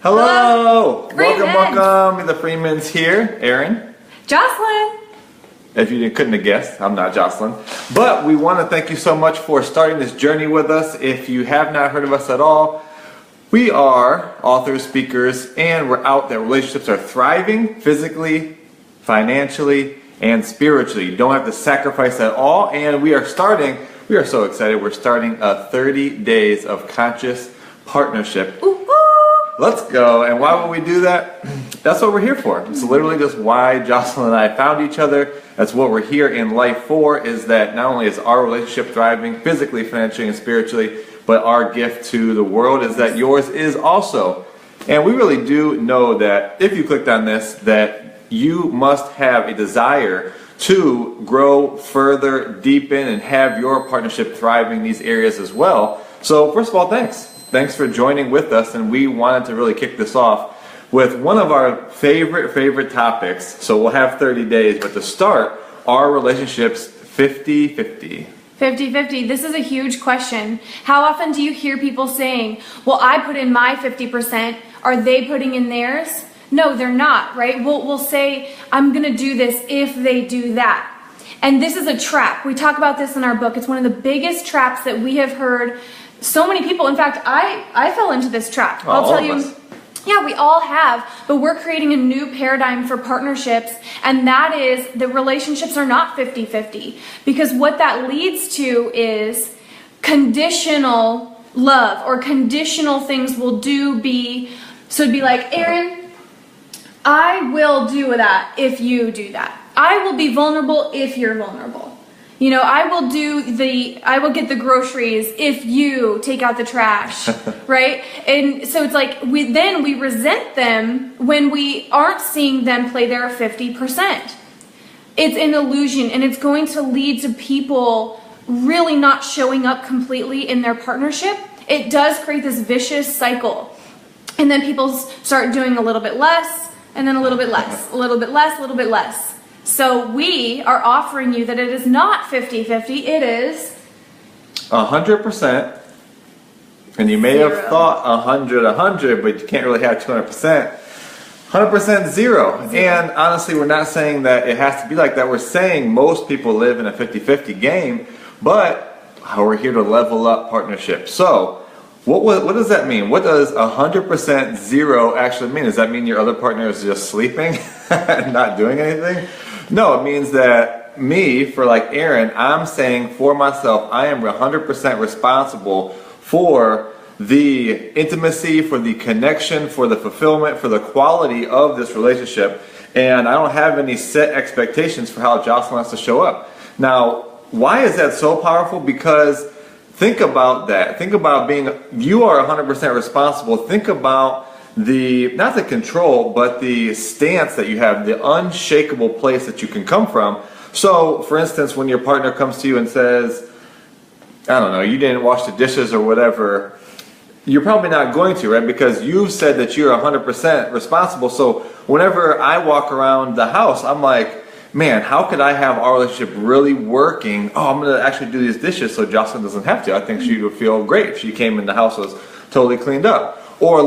Hello! Freeman. Welcome. The Freemans here. Aaron. Jocelyn. If you couldn't have guessed, I'm not Jocelyn. But we want to thank you so much for starting this journey with us. If you have not heard of us at all, we are authors, speakers, and we're out there. Relationships are thriving physically, financially, and spiritually. You don't have to sacrifice at all. And we are so excited. We're starting a 30 days of conscious partnership. Ooh, ooh. Let's go. And why would we do that? That's what we're here for. It's literally just why Jocelyn and I found each other. That's what we're here in life for, is that not only is our relationship thriving physically, financially, and spiritually, but our gift to the world is that yours is also. And we really do know that if you clicked on this, that you must have a desire to grow further, deepen, and have your partnership thriving in these areas as well. So first of all, thanks. Thanks for joining with us, and we wanted to really kick this off with one of our favorite topics. So we'll have 30 days, but to start, are relationships 50-50? 50-50. This is a huge question. How often do you hear people saying, well, I put in my 50%. Are they putting in theirs? No, they're not, right? We'll say, I'm going to do this if they do that. And this is a trap. We talk about this in our book. It's one of the biggest traps that we have heard so many people. In fact, I fell into this trap. I'll tell you. Yeah, we all have, but we're creating a new paradigm for partnerships, and that is that relationships are not 50-50, because what that leads to is conditional love, or conditional things will be, so it'd be like, Aaron, I will do that if you do that. I will be vulnerable if you're vulnerable. You know, I will get the groceries if you take out the trash, right? And so it's like, we resent them when we aren't seeing them play their 50%. It's an illusion, and it's going to lead to people really not showing up completely in their partnership. It does create this vicious cycle. And then people start doing a little bit less, and then a little bit less, a little bit less, a little bit less. So we are offering you that it is not 50-50, it is 100%. And you may have thought 100, but you can't really have 200%. 100% zero. And honestly, we're not saying that it has to be like that. We're saying most people live in a 50-50 game, but we're here to level up partnership. So what does that mean? What does 100% zero actually mean? Does that mean your other partner is just sleeping and not doing anything? No, it means that for like Aaron, I'm saying for myself, I am 100% responsible for the intimacy, for the connection, for the fulfillment, for the quality of this relationship. And I don't have any set expectations for how Jocelyn has to show up. Now, why is that so powerful? Because think about that. Think about you are 100% responsible. Think about not the control, but the stance that you have, the unshakable place that you can come from. So, for instance, when your partner comes to you and says, I don't know, you didn't wash the dishes or whatever, you're probably not going to, right? Because you've said that you're 100% responsible. So whenever I walk around the house, I'm like, man, how could I have our relationship really working? Oh, I'm going to actually do these dishes so Jocelyn doesn't have to. I think she would feel great if she came in the house was totally cleaned up. Or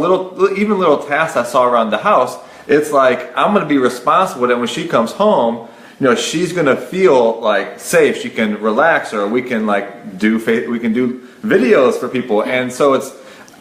even little tasks I saw around the house, it's like I'm going to be responsible that when she comes home, you know, she's going to feel like safe. She can relax, or we can do videos for people. And so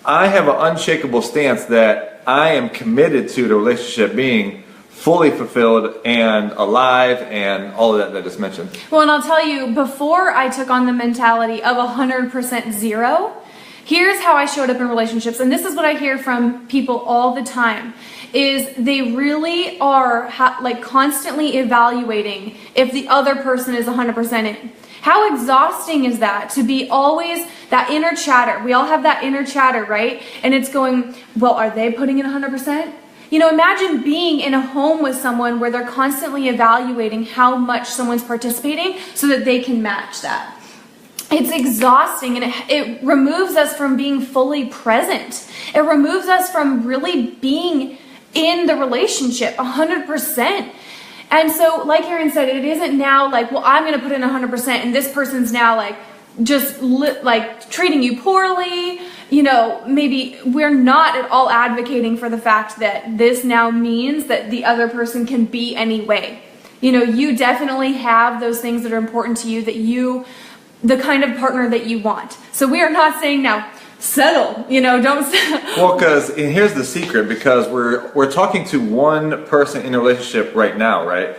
I have an unshakable stance that I am committed to the relationship being fully fulfilled and alive and all of that I just mentioned. Well, and I'll tell you, before I took on the mentality of 100% zero, here's how I showed up in relationships, and this is what I hear from people all the time, is they really are constantly evaluating if the other person is 100% in. How exhausting is that, to be always that inner chatter? We all have that inner chatter, right? And it's going, well, are they putting in 100%? You know, imagine being in a home with someone where they're constantly evaluating how much someone's participating so that they can match that. It's exhausting, and it removes us from being fully present. It removes us from really being in the relationship 100%. And so, like Aaron said, it isn't now like, well, I'm going to put in 100% and this person's now like just like treating you poorly. You know, maybe we're not at all advocating for the fact that this now means that the other person can be any way. You know, you definitely have those things that are important to you, the kind of partner that you want. So we are not saying now, settle, you know, don't settle. Well, because, and here's the secret, because we're talking to one person in a relationship right now, right?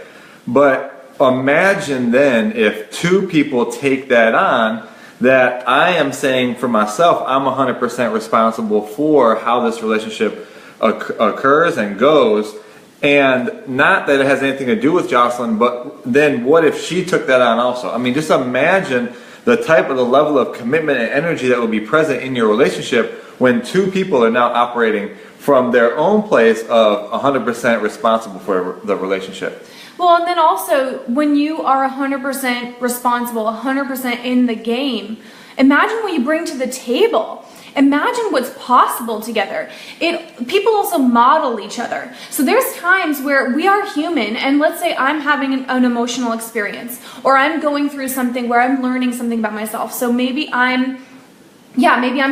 But imagine then if two people take that on, that I am saying for myself, I'm 100% responsible for how this relationship occurs and goes. And not that it has anything to do with Jocelyn, but then what if she took that on also? I mean, just imagine the level of commitment and energy that will be present in your relationship when two people are now operating from their own place of 100% responsible for the relationship. Well, and then also, when you are 100% responsible, 100% in the game, imagine what you bring to the table. Imagine what's possible together. People also model each other. So there's times where we are human, and let's say I'm having an emotional experience, or I'm going through something where I'm learning something about myself. So maybe I'm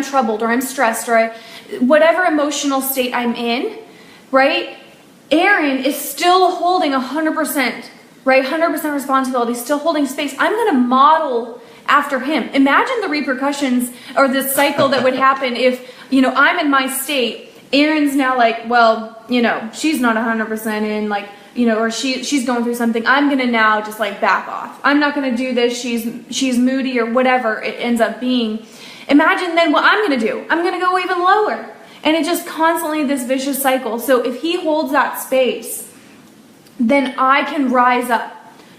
troubled, or I'm stressed, or whatever emotional state I'm in, right? Aaron is still holding 100%, right? 100% responsibility, still holding space. I'm going to model after him. Imagine the repercussions or the cycle that would happen if, you know, I'm in my state, Aaron's now like, well, you know, she's not 100% in, like, you know, or she's going through something. I'm going to now just like back off. I'm not going to do this. She's moody or whatever it ends up being. Imagine then what I'm going to do. I'm going to go even lower. And it's just constantly this vicious cycle. So if he holds that space, then I can rise up.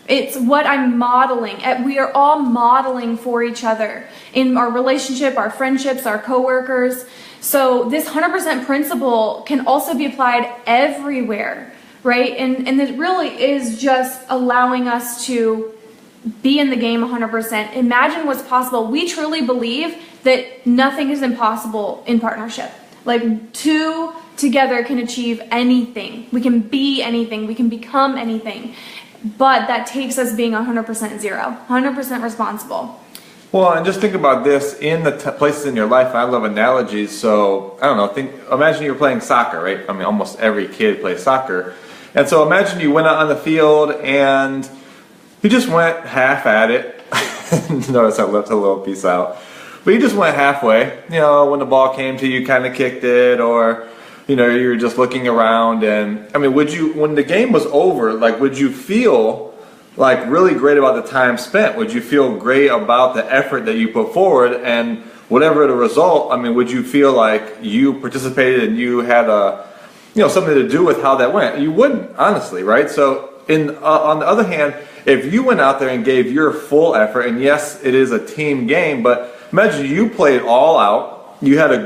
It's what I'm modeling. We are all modeling for each other in our relationship, our friendships, our coworkers. So this 100% principle can also be applied everywhere, right? And it really is just allowing us to be in the game 100%. Imagine what's possible. We truly believe that nothing is impossible in partnership. Like, two together can achieve anything. We can be anything. We can become anything. But that takes us being 100% zero, 100% responsible. Well, and just think about this in the places in your life. I love analogies. So, I don't know, imagine you're playing soccer, right? I mean, almost every kid plays soccer. And so imagine you went out on the field and you just went half at it. Notice I left a little piece out. But you just went halfway. You know, when the ball came to you, kind of kicked it, or, you know, you were just looking around. And I mean, when the game was over, like, would you feel like really great about the time spent? Would you feel great about the effort that you put forward? And whatever the result, I mean, would you feel like you participated and you had something to do with how that went? You wouldn't, honestly, right? So on the other hand, if you went out there and gave your full effort, and yes, it is a team game, but imagine you played all out. You had you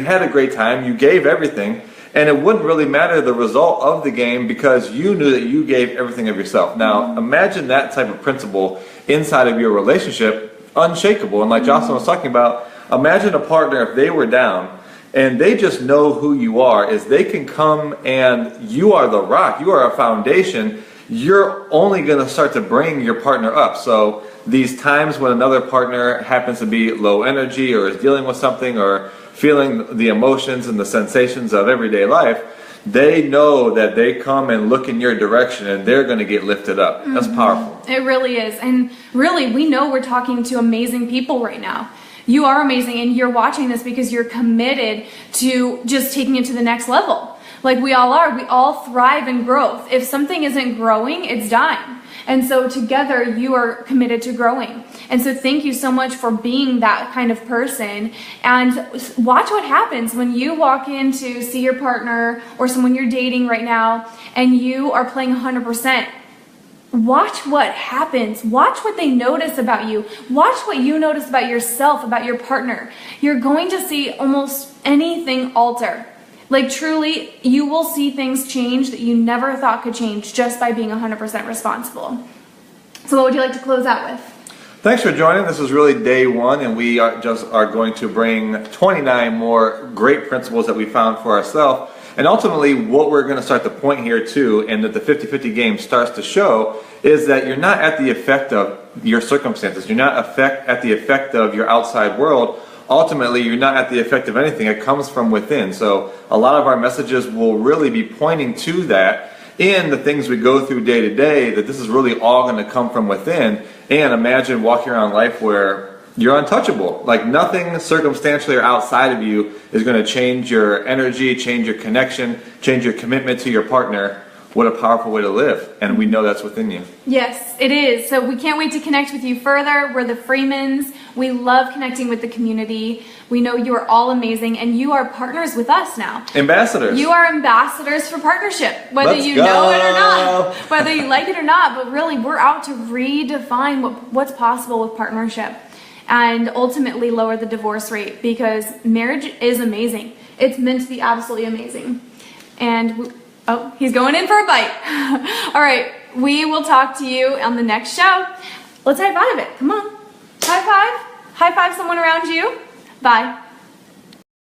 had a great time. You gave everything, and it wouldn't really matter the result of the game because you knew that you gave everything of yourself. Now, imagine that type of principle inside of your relationship, unshakable. And like Jocelyn was talking about, imagine a partner if they were down and they just know who you are, is they can come and you are the rock, you are a foundation. You're only going to start to bring your partner up. So these times when another partner happens to be low energy or is dealing with something or feeling the emotions and the sensations of everyday life, they know that they come and look in your direction and they're going to get lifted up. That's powerful. It really is. And really, we know we're talking to amazing people right now. You are amazing, and you're watching this because you're committed to just taking it to the next level. Like we all are. We all thrive in growth. If something isn't growing, it's dying. And so together you are committed to growing. And so thank you so much for being that kind of person. And watch what happens when you walk in to see your partner or someone you're dating right now and you are playing 100%. Watch what happens. Watch what they notice about you. Watch what you notice about yourself, about your partner. You're going to see almost anything alter. Like truly, you will see things change that you never thought could change just by being 100% responsible. So what would you like to close out with? Thanks for joining. This is really day one, and we are going to bring 29 more great principles that we found for ourselves. And ultimately, what we're going to start to point here to, and that the 50-50 game starts to show, is that you're not at the effect of your circumstances. You're not at the effect of your outside world. Ultimately, you're not at the effect of anything. It comes from within. So a lot of our messages will really be pointing to that in the things we go through day to day, that this is really all going to come from within. And imagine walking around life where you're untouchable. Like nothing circumstantially or outside of you is going to change your energy, change your connection, change your commitment to your partner. What a powerful way to live. And we know that's within you. Yes, it is. So we can't wait to connect with you further. We're the Freemans. We love connecting with the community. We know you are all amazing, and you are partners with us now. Ambassadors. You are ambassadors for partnership, whether Let's you go. know it or not, whether you like it or not. But really, we're out to redefine what's possible with partnership and ultimately lower the divorce rate, because marriage is amazing. It's meant to be absolutely amazing. And oh, he's going in for a bite. All right, we will talk to you on the next show. Let's high five it. Come on. High five. High five someone around you. Bye.